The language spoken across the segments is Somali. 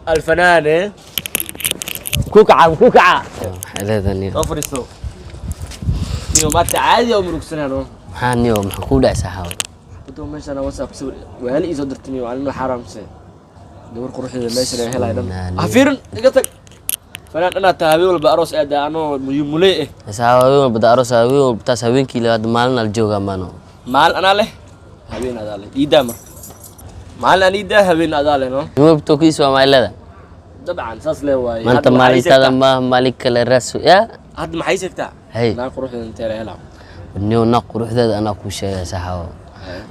الفنان كوكعة كوكعة هذا نيو أفر السوق نيو ما تعادي أو مروك سنانو ها نيو محكولة سحاول بدو ماشي أنا وصف سوري وهل إذا درتني وعلى إنه حرام سي دور قروحي ماشي هلا أيضا عفيرن قلتك فنان أنا تهابي ولا بأروس أدا أنا مليء سحاول بدأ أروس هاوي بتاس هاوين كيلو هذا مالنا الجوجا مانو مال أنا له هابين هذا له إيدامر مال أنا إيدا هابين هذا له نو يوم بتوكيس وما إلا ذا طبعا ساس له واي ما أنت مالك هذا ما مالك الرأس يا هاد ما حيسك تاع هي ناقر روح أنت لا نيو ناقر هذا أنا كوشة سحاول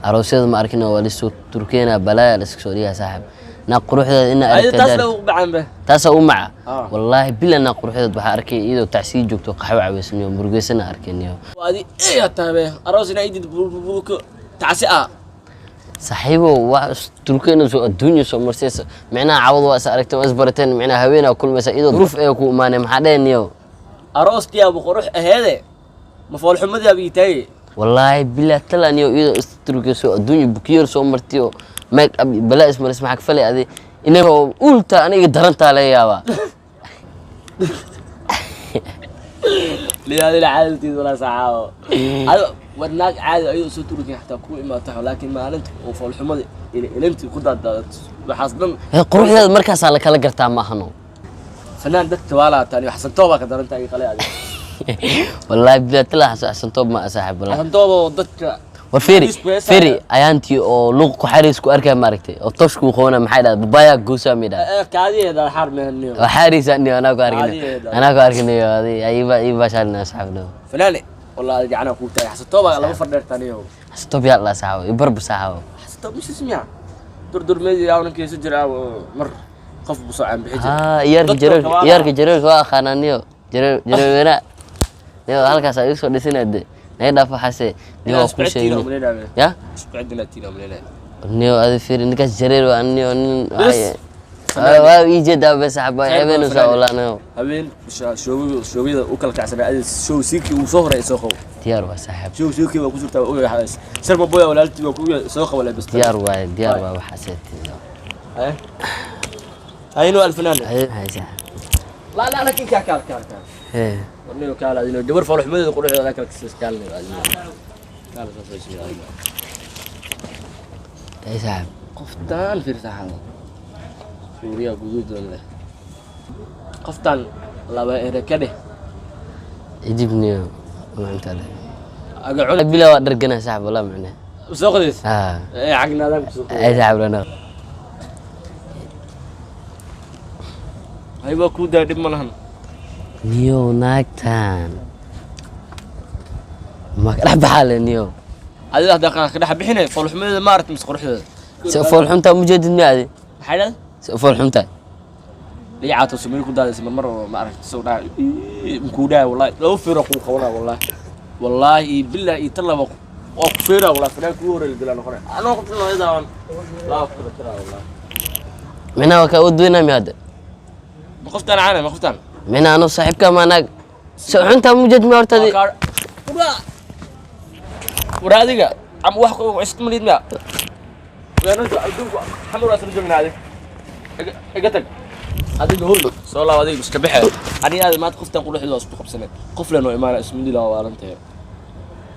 أروس هذا ما أركنا ولا سو تركينا بلا السكسورية صاحب ناقر هذا إن أي تاسلو بعم به تاسو معه والله بلا ناقر هذا بحركة إذا تعسيد جوكتو قحوة عويس نيو برجسنا أركنيو وهذه إيه هتابه أروسنا يدي بوك تعسئة صحيبه وتركينا سو الدنيا سو مرسيس معنا عوض وأسألك أصبرتين معنا هوينا وكل مسائل ظروف إيكو ما نمحدين يو أروس يا أبو قروح هذا مفعول حمد يا بيتاي والله بلا تلا نيو إذا تركيا سو الدنيا بكير سو مرتيو ماك بلا اسمه حق فلي هذه إنه قلت أنا قدرت عليه يا با لهذه العادة ولا ساعة هذا وناك عادة أيضا ستركي حتى كوي ما تحول لكن ما أنت وفعل حمد إلى أنت قدرت بحصدم قروح هذا المركز على كلا قرتها ما هنو فنان دكت ولا تاني حسن توبة قدرت أي قليل والله بلا تلا حسن توب ما أسحب والله حسن توبة ودك وفيري أيانتي أو لوق حارس كأركب ماركتي أو توشكو خونا محيدا ببايا جوسا ميدا كذي هذا الحرب مني وحارس أني أنا كأركني هذه أي باشالنا أصحابنا فلاني والله رجعنا كوتا حسن توبة الله فرد تاني هو حسن توب يا الله ساعة يبرب ساعة حسن توب مش اسمها دور ميدي يا ونك يسجل مر قف بصعب بحجة يارك جرير وأخانا نيو جرير هنا نيو هالك سايق سو دسنا ده نيدا فحسي نيو كل شيء يا بعدنا تينا ملينا نيو هذا فير إنك جرير وأنيو يجد بس حبايب هبين وسأولا نيو هبين شو بيدا وكل كعسنا شو سيكي وصهرة يسوقه ديار وسحب شو سيكي وكسر تبغى حاس سر ما بويا ولا أنت وكويا سوقه ولا بس ديار وحسيت هاي نوع الفنان هاي سحب لا لكن كار إيه ونيو كار هذا دبر فلوح مدة يقول هذا كار كسر كار كار سوي هاي سحب قفتان في رتاحه سوريا جدود ولا قفتان لا بقى كده يجيبني ما أنت له أقعد بلا درجنا سحب ولا معناه سوق ديس إيه عقنا ذاك سوق أي سحب لنا هاي بكودا دم منهم نيو ناكتان ما كان بحاله نيو هذا دقيقة كده حبيحنا فلوح مدة ما رت مسخر حدا سوفول حنتا مجدد نادي حدا سوفول حنتا ليه عاطل سمير كودا اسمه مرة ما عرفت سودا مكودا والله لو في رقم خونا والله بالله يطلع وقفيرة والله فلان كور اللي دلنا خنا أنا قلت له إذا لا أقدر ترى والله منا وكودونا مياد ما خفت أنا عنه ما خفت أنا منا أنا صاحب كمان سو حنتا مجدد ما ارتدي ورا ديك عم واحد عشت مريض ما لأنه أدوك حمر رأس الرجل من هذه إجتك هذه هو صلاة هذه بس كبحة أنا هذا ما تخفت أقول واحد واسبوع 5 سنين قفل إنه إمارة اسم دي لا وارنته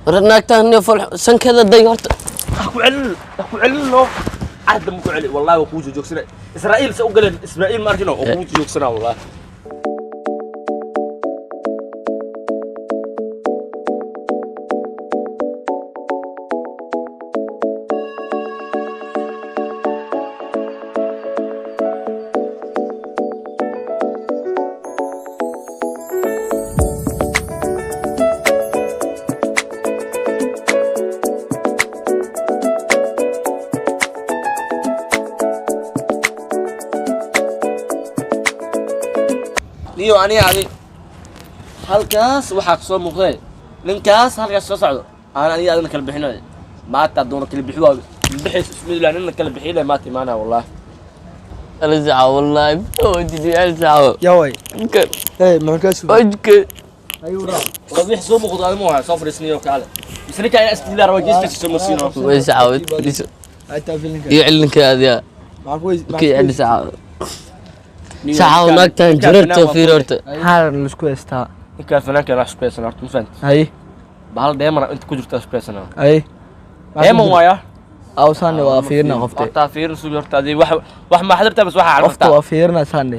رناكتان نيو فول سن كذا ديورت أكو علل لو عهد مكو علل والله وكوجو جوكسنا إسرائيل سأقول إسرائيل ما أرجعنا وكوجو جوكسنا والله نيو أنا هذه هالكاس وحق صوم مخيل لنكاس هالكاس صعد أنا هذا كلب بحنا ما تعدون كلب بحوا بحس بسم الله لأن كلب بحيله ما تمانا والله الزعو والله ودي الزعو يا وي انكر ايه ما كاس اجك ايوه ربيح صوم خذ مو صفر سنين وكاله بس لك أنا استدلال رواجيس كتسمى سينو وزعو هاي تافلين يعلنك هذا معكوي كي عند ساعة saxaw naagtan jirarto fiirorto xaaran la isku heystaa ninkaan fanaanka wax isku haysan horta ma fahant haye bahal deemana inta ku jirta isku haysan haye deeman waaya awsaane waa fiirna qofte horta fiirin sugi horta adii wax ma xadirta bas waxa qofta calafta waa fiirna saane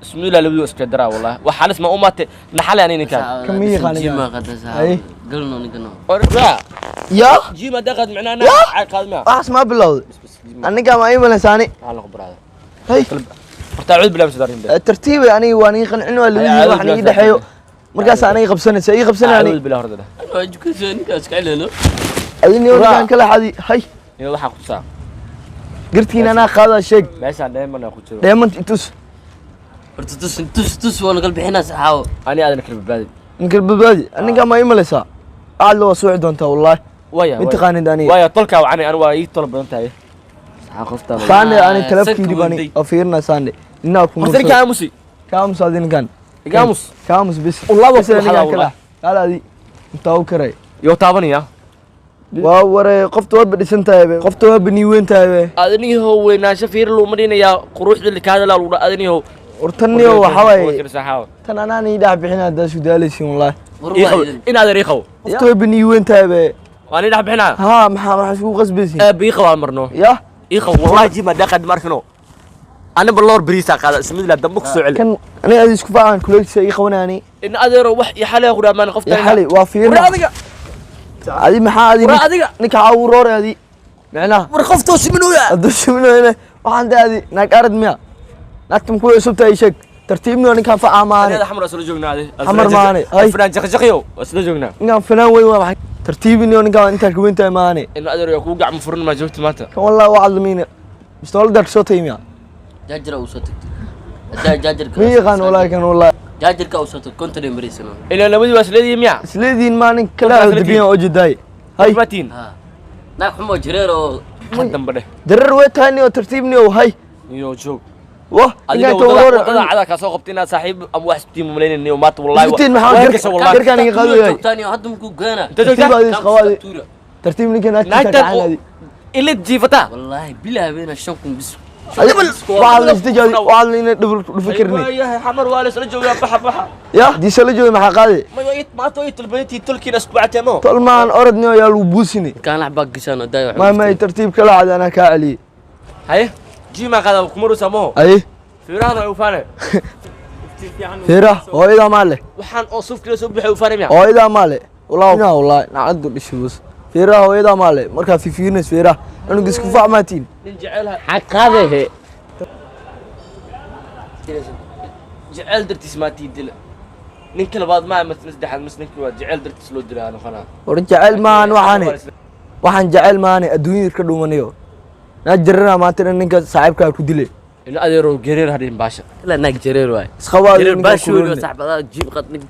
bismillah labadu iska daraa wallahi wax halis ma umaate naxal yani ninkaan كمية خالية. جيما قدس أي. قلنا نقنا orda يا جيما دقد معنانا قاد ما waxaas ma bilowday aniga ma iimalaysaani على برادر hay horta acuud bilaa masdarin tartiibi aniga waan ii qancin waa labadii wax ii dhaxeeyo markaas aniga qabsanaysa ii qabsanayani acuud bilaa horda واجبك زين كاس كعلنا adini waan kala xadi hay ina waxa ku saa gartiina ana qaada sheeg meeshaan deemana ku jiro diamond itus تس وانا قلبي حنا سحاو ani aadna kala badbaadi ninka badbaadi aniga ma iimalaysaa aad loo soo doontaa wallahi waya inta qaanid aniga waya tolka wacani an waa ii tol badan tahay saxa qofta saane ani talafkiidi bani oo fiirna saane inaa ku horta ninka amusi kaamus adinkan igamus kaamus bis والله Bis وكل aniga حلاوة kala alaadi inta u karay yo taabanaya waa waray qofta waa badhisan tahay qofta waa bani weyn tahay adanihi ho weynaansho fiir loo marinaya quruxda likaada la luudha adanihi ho wartaniyo waxa way tan anaan ii dhax bixinaa daashu daalaysiin wallahi in aad riiqo qofta waa bani weyn tahay waan dhax bixinaa ها maxaa isku qasbaysiin biiqa waan marno ya iiqa wallahi jima daqad markano ana balor bariisa qaada ismidla dambu ku soo celi kan ani aad isku faacaan kuleegsa ii qabanani in adeero wax yaxale quraamaan qofta xali waa fiirna adiga adi maxaa adi adiga ninka awroor adi macnaha war qofto siminooya adu shiminoyna waxaan daadi naag arad miya naagtam ku cusubta ay sheeg tartiibno ninka faamaane أنا حمر أصل جوجنا هذه حمر معاني. هاي. فلان جخجخيو أصل جوجنا ninka fanaan weyn waa maxay tartiibino ninka inta ku weyn tahay maane إنه أدري يكون قاعد مفرن ما جبت ماته kan wallahi waa cadlamiina bistool dar soo taymiya جاجر اوسطك جاجر mi yaqaan wallahi kan wallahi جاجر كاوسطك كنت مريسنا إلا لو بدي بس لدي ميا isleediin maalin kala dabiyan oo jiday hay ماتين ها ناك حمو جريرو خدم بده darar way tahay oo tartiibni oo hay يو شوف wah أديك ninka وضع awroor على كاسو قبتنا صاحب أبو واحد تيم ملين إنه مات والله جبتين محاول وين جرك- كسر والله جرك. كان يقالوا ياي. ثاني هذا مكو غانا أنت شو tartiib قال؟ aad isqawaadi tartiib ninka naagtiisa نايتر gacanadi اللي تجيفتا والله بلا بين الشوكم بس waxaa la istijaadi waxaa la ina fikirni يا حمر والس رجوا يا بحر بحر ya diisa la jooga maxaa qaadi ما يت ما تويت البنتي تلكي أسبوع تمو tolmaan orodni oo yaa lagu buusini كان حبك قسانا دايو ma may tartiib kala cad anaa kaa celiyey هاي جيما قال كمرو سموه ay في رانا وفانا feera hooyadaa maa leh waxaan oo suuf kala soo bixay u faanaya hooyadaa maa leh wallahi nacadu dhishay bus feera hooyadaa maa leh markaa fifiirnays feera anugu isku facmaatiin nin jecelha حقاده jecel dartiis ma tiidil ninka labaad ma saddexaad mas ninka waa jecel dartiis loo dilaa ano qana war jecel maahan waxaan jecel maahane adduunyada ka dhumanayo naa jarana maanta dhan ninka saaxiibkaa ku dilay ina adeero gereer hadhin baasha لا ناك جرير واي isqabaadi جرير ninka باشو kululne. صاحب هذا جيب قد نك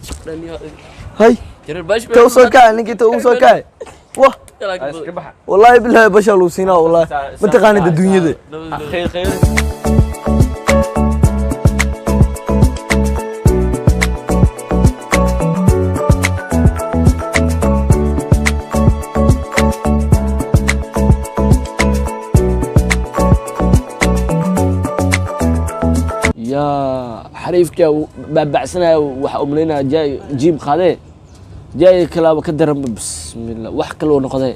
hay جرير باشو ta usoo kaay ninkii ta ugu soo kaay wah iska baxa wallahi billahi basha luu siinaa wallahi ma taqaanid adduunyada khayr khayr يا حريفك بابعسنا وحأملنا جاي جيب خاله جاي كلام كدر بسم الله وحكى له نقضي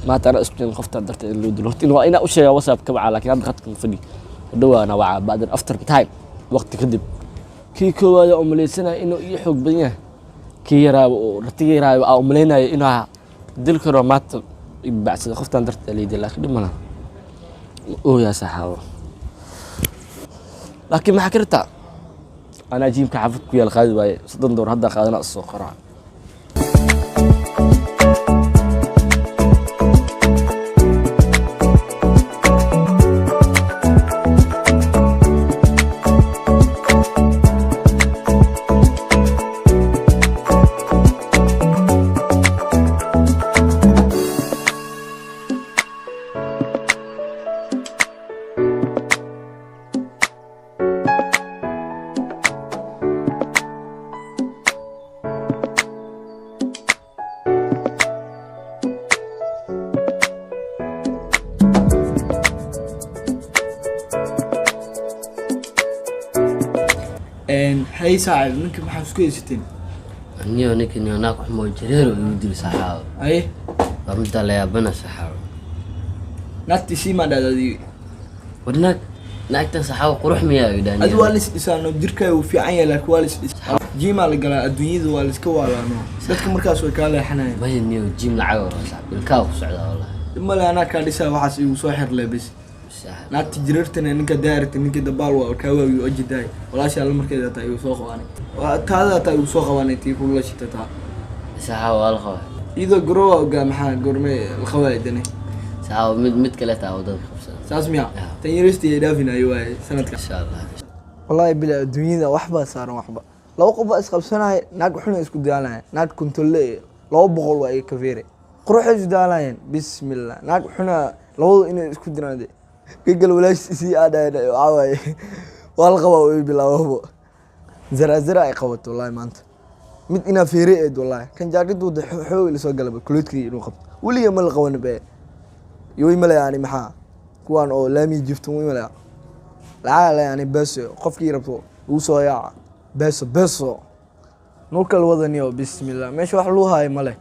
ما ترى اسمي خفت درت اللي دلوقتي انه انا اشياء واتساب كبع لكن هذا خدت فني ودوا انا وعى بعد الافتر تايم وقت كذب كي كوا امليسنا انه يحوق بدنيا كي يرا رتي يرا املينا انه دل كرامات بعد خفت درت اللي دي لكن ما او يا صحابه لكن ما حكرتها انا جيمك عفت ويا الخالد واي صدن دور هدا خالنا الصقرع hay saacid ninka maxaa isku haysateen aniyo ninkan naag xumo jireero igu dil saxaabo ay barunta la yaabana saxaabo naagti si ma dhadadii wadnaag naagtan saxaabo qurux miyaa idaan adu waa lis dhisaano jirkaagu fiican yahay laakiin waa lis dhisaa jiima la galaa adduunyada waa liska waalaano dadka markaas way ka leexanayaan ma niyo jim lacag oo saxaabo ilkaa ku socda wallahi mala ana ka dhisaa waxaas igu soo xirlay bis naagti jirartana ninka daarta ninka dabaal waa ka waawi oo jiday walaasha alla markeeda taa igu soo qabanay waa taada taa igu soo qabanay tii ku la shitata saxaabo wal qawa ido garowa oga maxaa gormay la qawaydane saxaabo mid kale taa wadada qabsan saas miya tan yaristi ay dhaafinayo waay sanadka insha Allah wallahi bila adduunyada waxba saaran waxba laba qof is qabsanay naag xun isku daalanay naag kuntolle 200 waa ay ka feeray quruxay isku daalayeen bismillah naag xuna labadu inay isku diraade gegal walaash si aadayna caaway wal qaba way bilaawbo zara ay qabato wallahi maanta mid ina feeray eed wallahi kan jaaqadu xoog ila soo galaba kuludkii inuu qabto waliga ma la qaban baa yoy ma la yaani maxaa kuwan oo laami jifto ma la la yaani bas qofkii rabto uu soo yaaca بس نوكل وضنيو بسم الله ماشي واحد لوها ماله